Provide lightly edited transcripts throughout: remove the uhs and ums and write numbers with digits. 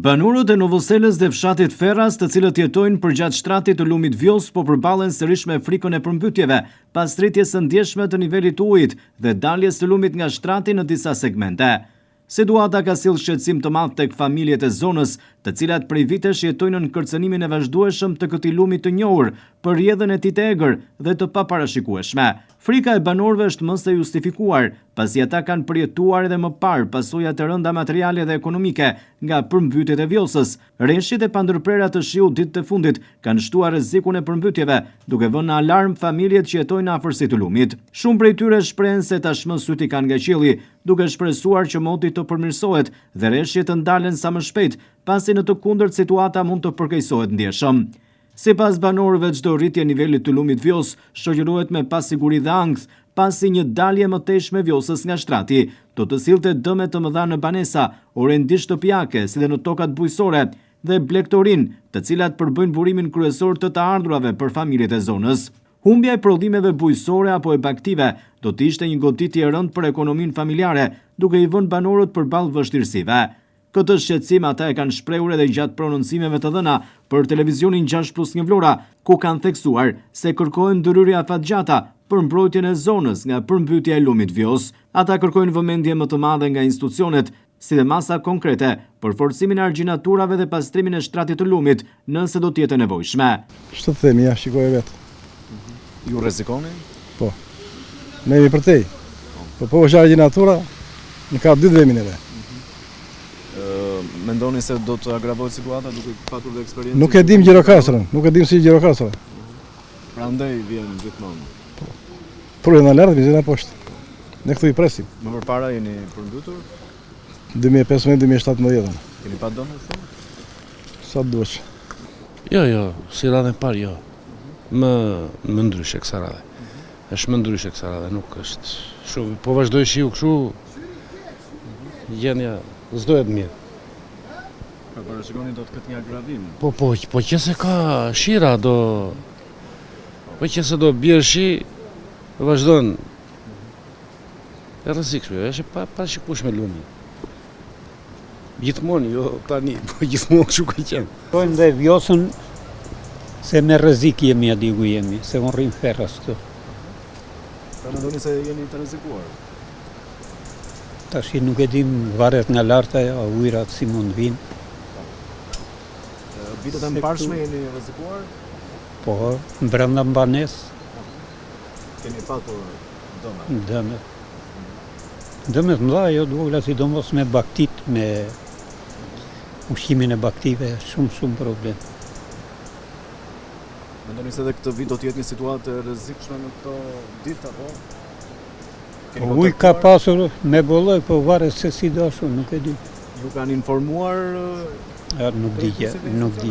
Banorët e Novoselës dhe fshatit Ferras, të cilët jetojnë përgjatë shtratit të lumit Vjos, po përballen sërish me frikën e përmbytjeve, pas rritjes së ndjeshme të nivelit të ujit dhe daljes së lumit nga shtrati në disa segmente. Situata ka sjellë shqetësim të madh tek familjet e zonës, të cilat prej vitesh jetojnë në kërcënimin e vazhdueshëm të këtij lumi të njohur për rrjedhën e tij të egër dhe të paparashikueshme. Frika e banorëve është më së justifikuar, pasi ata kanë përjetuar edhe më parë pasojat e rënda materiale dhe ekonomike nga përmbytjet e Vjosës. Rreshtit e pandërprera të shiut ditët e fundit kanë shtuar rrezikun e përmbytjeve, duke vënë në alarm familjet që jetojnë në afërsi të lumit. Shumë prej tyre shprehen se tashmë syti kanë nga qielli, duke shpresuar që moti të përmirësohet dhe rreshtit të ndalen sa më shpejt, pasi në të kundërt situata mund të përkeqësohet ndjeshëm. Sipas banorëve, çdo rritje nivelit të lumit Vjos shoqërohet me pasiguri dhe ankth, pasi një dalje më teshme Vjosës nga shtrati do të sillte dëme të mëdha në banesa, orendi shtëpiake, si dhe në tokat bujqësore dhe blegtorin, të cilat përbëjnë burimin kryesor të të ardhurave për familjet e zonës. Humbja e prodhimeve bujqësore apo e baktive do të ishte një goditje e rëndë për ekonominë familjare, duke i vënë banorët përballë vështirësive. Këtë shqetësim ata e kanë shprehur edhe gjatë prononcimeve të dhëna për televizionin 6+1 Vlora, ku kanë theksuar se kërkojnë ndërhyrje afatgjata për mbrojtjen e zonës nga përmbytja e lumit Vjos. Ata kërkojnë vëmendje më të madhe nga institucionet, si dhe masa konkrete për forcimin e argjinaturave dhe pastrimin e shtratit të lumit, nëse do të jetë e nevojshme. Ç'të themi, ja shikoj vetë. Ju rrezikoni? Po. Ne jemi për tej. Po është argjinatura, në ka 2 vemi neve. Mendoni se do të agravohet situata duke patur dhe eksperiencë? Nuk e dim Gjirokastrën, nuk e dim si Gjirokastra. Prandaj vjen gjithmonë. Por në lart vjen poshtë. Ne këtu i presim. Më përpara jeni përmbytur? 2015-2017. Keni pa dëmë shumë? Sa duhet? Jo, si radhën parë jo. Më ndryshe kësa radhe. Është më ndryshe kësa radhe, nuk është shumë. Po vazhdoj shiu kështu, gjendja s'dohet mirë. Parashikoni do të ketë një agravim. Po qëse ka shira po qëse do bjerë shi, vazhdojnë. E rrezikshme, është parashikueshme lumi. Gjithmonë, jo tani, po gjithmonë kështu ka qenë. Shkojnë dhe Vjosën se me rrezik jemi aty ku jemi, se unë rrim Ferras këtu. Pra mendoni se jeni të rrezikuar? Tash nuk e dim, varet nga larta, ujrat si mund vinë. Vitet e mbarshme jeni rrezikuar? Po, brenda mbanes. Keni patur dëme? Dëmet mëdha, jo dvogla, sidomos me baktit, me ushqimin e baktive, shumë problem. Mendoni se edhe këtë vit do të jetë një situatë e rrezikshme në këto ditë apo? Uj ka pasur me bolloj, po varet se si dashur, nuk e di. Ju kanë informuar? Nuk di.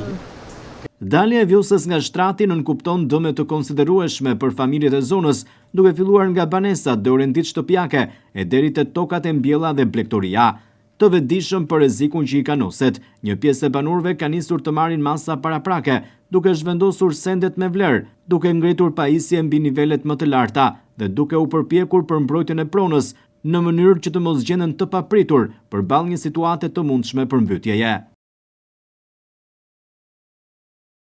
Dalja e Vjosës nga shtrati nënkupton dëme të konsiderueshme për familjet e zonës, duke filluar nga banesat dhe orendit shtëpiake e deri te tokat e mbjella dhe blegtoria. Të vetëdijshëm për rrezikun që i kanoset, një pjesë e banorëve ka nisur të marrin masa paraprake, duke zhvendosur sendet me vlerë, duke ngritur pajisje mbi nivelet më të larta dhe duke u përpjekur për mbrojtjen e pronës, në mënyrë që të mos gjenden të papritur përballë një situate të mundshme përmbytjeje.